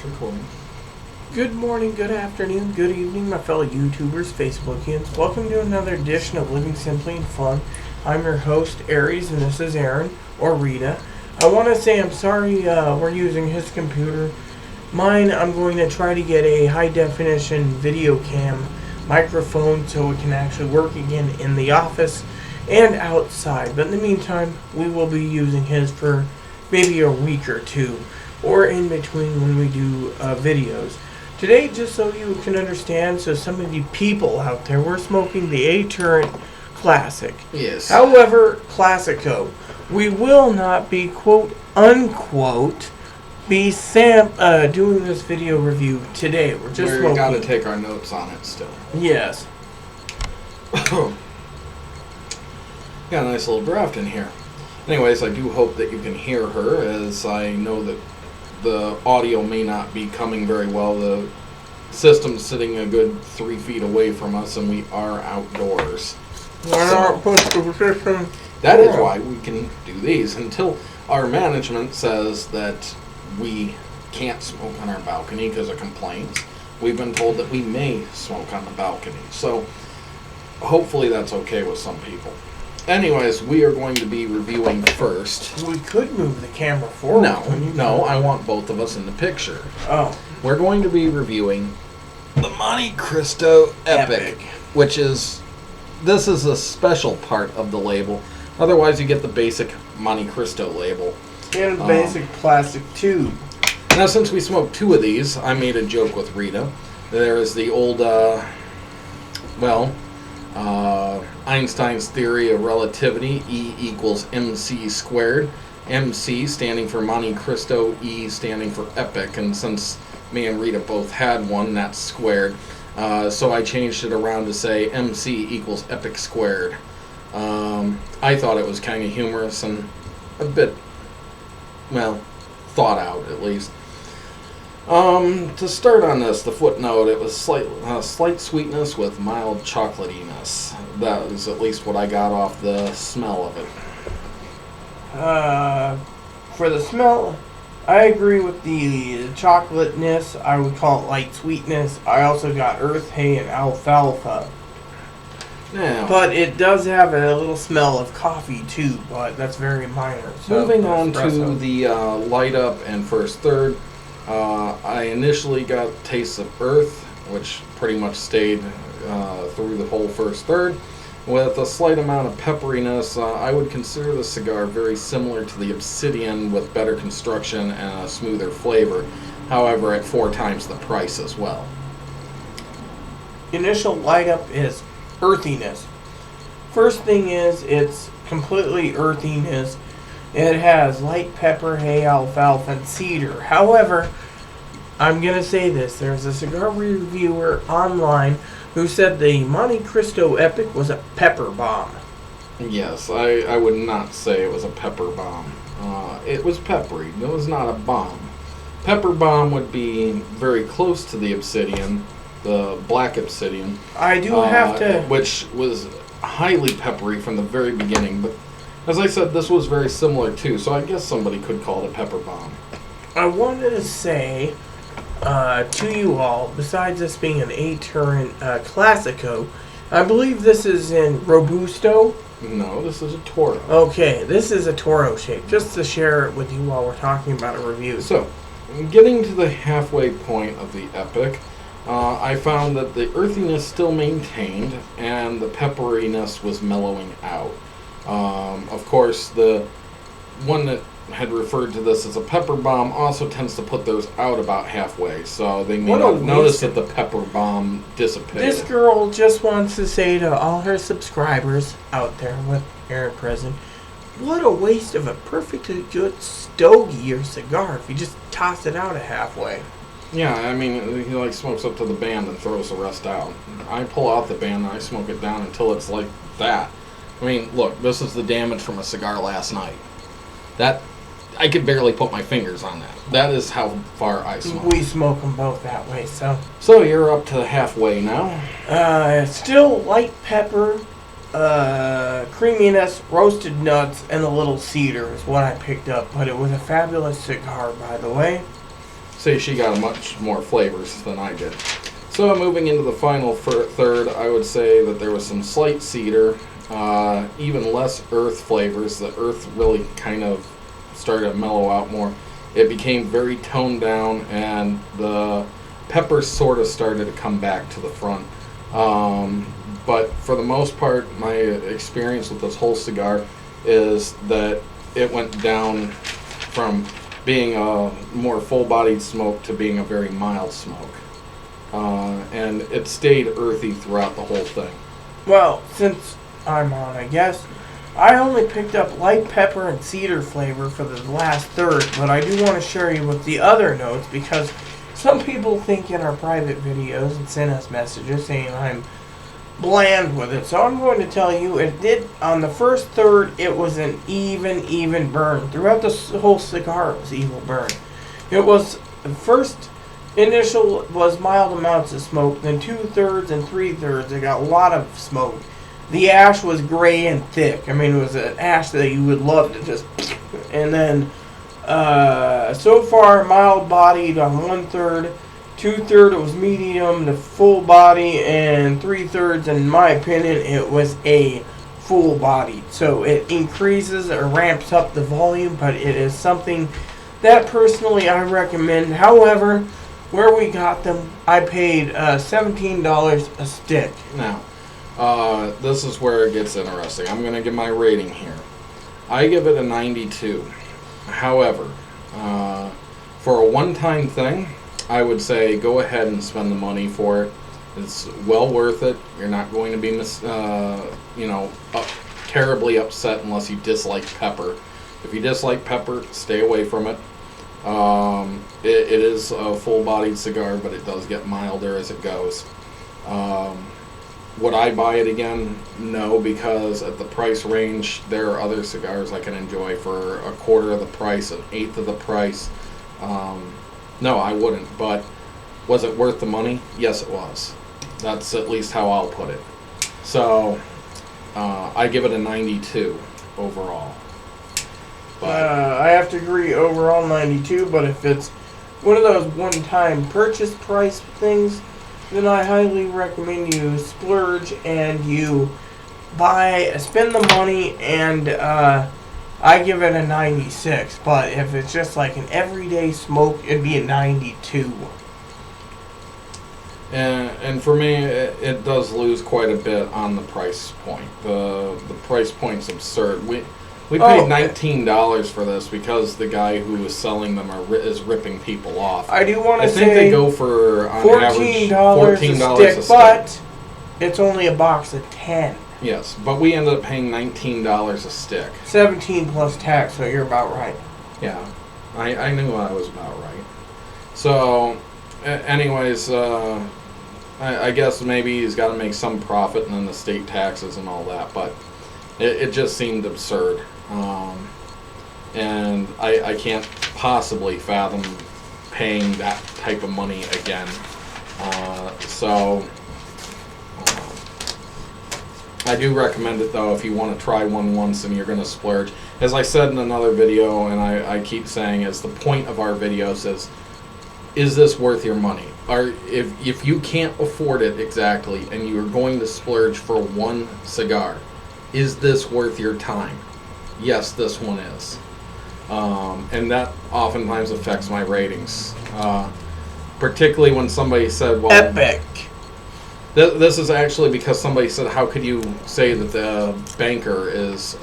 It's recording. Good morning, good afternoon, good evening, my fellow YouTubers, Facebookians. Welcome to another edition of Living Simply and Fun. I'm your host, Aries, and this is Aaron, or Rita. I want to say I'm sorry we're using his computer. Mine, I'm going to try to get a high-definition video cam microphone so it can actually work again in the office and outside. But in the meantime, we will be using his for maybe a week or two, or in between when we do videos. Today, just so you can understand, so some of you people out there, we're smoking the A-Turret Classic. Yes. However, Classico. We will not be, quote, unquote, be doing this video review today. We're just smoking. We've got to take our notes on it still. Yes. Got a nice little draft in here. Anyways, I do hope that you can hear her, as I know that the audio may not be coming very well. The system's sitting a good 3 feet away from us, and we are outdoors. That is why we can do these until our management says that we can't smoke on our balcony because of complaints. We've been told that we may smoke on the balcony, so hopefully that's okay with some people. Anyways, we are going to be reviewing first. We could move the camera forward. No, I want both of us in the picture. Oh. We're going to be reviewing the Montecristo Epic, which is, this is a special part of the label. Otherwise, you get the basic Montecristo label. And a basic plastic tube. Now, since we smoked two of these, I made a joke with Rita. There is the old, Einstein's theory of relativity, E equals mc squared. MC standing for Montecristo, E standing for Epic, and since me and Rita both had one, that's squared. So I changed it around to say MC equals Epic squared. I thought it was kind of humorous and a bit, well, thought out at least. To start on this, the footnote, it was slight sweetness with mild chocolatiness. That was at least what I got off the smell of it. For the smell, I agree with the chocolateness. I would call it light sweetness. I also got earth, hay, and alfalfa. Now, but it does have a little smell of coffee too, but that's very minor. So moving on to the light up and first third. I initially got tastes of earth, which pretty much stayed through the whole first third. With a slight amount of pepperiness, I would consider the cigar very similar to the Obsidian with better construction and a smoother flavor. However, at 4 times the price as well. Initial light up is earthiness. First thing is, it's completely earthiness. It has light pepper, hay, alfalfa, and cedar. However, I'm going to say this. There's a cigar reviewer online who said the Montecristo Epic was a pepper bomb. Yes, I would not say it was a pepper bomb. It was peppery. It was not a bomb. Pepper bomb would be very close to the Obsidian, the black Obsidian. I do have to... Which was highly peppery from the very beginning, but as I said, this was very similar too, so I guess somebody could call it a pepper bomb. I wanted to say to you all, besides this being an A-Turret Classico, I believe this is in Robusto. No, this is a Toro. Okay, this is a Toro shape, just to share it with you while we're talking about a review. So, getting to the halfway point of the Epic, I found that the earthiness still maintained and the pepperiness was mellowing out. Of course, the one that had referred to this as a pepper bomb also tends to put those out about halfway, so they may not notice that the pepper bomb dissipated. This girl just wants to say to all her subscribers out there with Aaron present, what a waste of a perfectly good stogie or cigar if you just toss it out at halfway. Yeah, I mean, he like smokes up to the band and throws the rest out. I pull out the band and I smoke it down until it's like that. I mean, look, this is the damage from a cigar last night. That, I could barely put my fingers on that. That is how far I smoke. We smoke them both that way, so. So you're up to halfway now. Still light pepper, creaminess, roasted nuts, and a little cedar is what I picked up. But it was a fabulous cigar, by the way. say she got much more flavors than I did. So moving into the final third, I would say that there was some slight cedar, even less earth flavors. The earth really kind of started to mellow out more. It became very toned down, and the peppers sort of started to come back to the front. But for the most part, my experience with this whole cigar is that it went down from being a more full-bodied smoke to being a very mild smoke. And it stayed earthy throughout the whole thing. Well, since I'm on, I guess, I only picked up light pepper and cedar flavor for the last third, but I do want to share you with the other notes because some people think in our private videos and send us messages saying I'm bland with it. So I'm going to tell you, it did, on the first third, it was an even burn. Throughout the whole cigar, it was even burn. It was, the first initial was mild amounts of smoke, then 2/3 and 3/3, it got a lot of smoke. The ash was gray and thick. I mean, it was an ash that you would love to just, and then, so far, mild bodied on 1/3, 2/3 it was medium to full body, and 3/3, in my opinion, it was a full body. So it increases or ramps up the volume, but it is something that personally I recommend. However, where we got them, I paid $17 a stick. Now, this is where it gets interesting. I'm going to give my rating here. I give it a 92. However, for a one-time thing, I would say go ahead and spend the money for it. It's well worth it. You're not going to be, terribly upset unless you dislike pepper. If you dislike pepper, stay away from it. It is a full-bodied cigar, but it does get milder as it goes. Would I buy it again? No, because at the price range, there are other cigars I can enjoy for a quarter of the price, an eighth of the price. No, I wouldn't, but was it worth the money? Yes, it was. That's at least how I'll put it. So, I give it a 92 overall. I have to agree, overall 92, but if it's one of those one-time purchase price things, then I highly recommend you splurge and you spend the money, and I give it a 96. But if it's just like an everyday smoke, it'd be a 92. And for me, it does lose quite a bit on the price point. The price point's absurd. We paid $19 for this because the guy who was selling them is ripping people off. I do want to say I think they go for on average $14 a stick, but it's only a box of 10. Yes, but we ended up paying $19 a stick. 17 plus tax, so you're about right. Yeah, I knew I was about right. So, anyways, I guess maybe he's got to make some profit and then the state taxes and all that, but it just seemed absurd. And I can't possibly fathom paying that type of money again. I do recommend it, though, if you want to try one once and you're going to splurge. As I said in another video, and I keep saying, is the point of our videos is this worth your money? Or if you can't afford it exactly and you're going to splurge for one cigar, is this worth your time? Yes, this one is. And that oftentimes affects my ratings. Particularly when somebody said, well... Epic! This is actually because somebody said, how could you say that the Banker is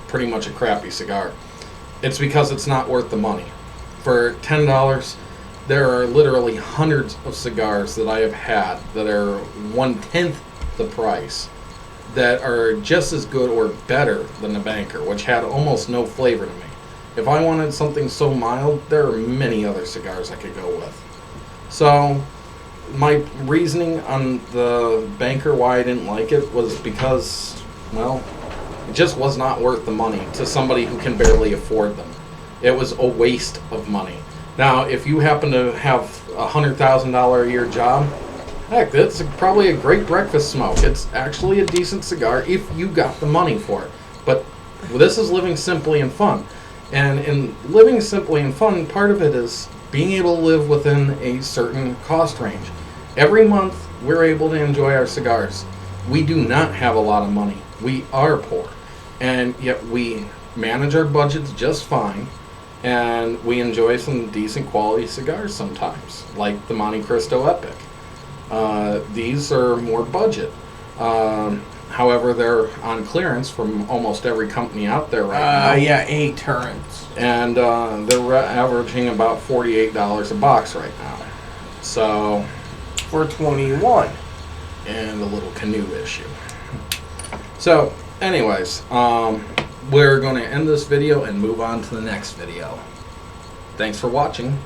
pretty much a crappy cigar? It's because it's not worth the money. For $10, there are literally hundreds of cigars that I have had that are 1/10 the price, that are just as good or better than the Banker, which had almost no flavor to me. If I wanted something so mild, there are many other cigars I could go with. So, my reasoning on the Banker, why I didn't like it, was because, well, it just was not worth the money to somebody who can barely afford them. It was a waste of money. Now, if you happen to have a $100,000 a year job, heck, that's probably a great breakfast smoke. It's actually a decent cigar if you got the money for it. But this is living simply and fun. And in living simply and fun, part of it is being able to live within a certain cost range. Every month, we're able to enjoy our cigars. We do not have a lot of money. We are poor. And yet we manage our budgets just fine. And we enjoy some decent quality cigars sometimes, like the Montecristo Epic. These are more budget. However, they're on clearance from almost every company out there right now. Yeah, 8 turrets. And they're averaging about $48 a box right now. So, for 21. And a little canoe issue. So, anyways, we're going to end this video and move on to the next video. Thanks for watching.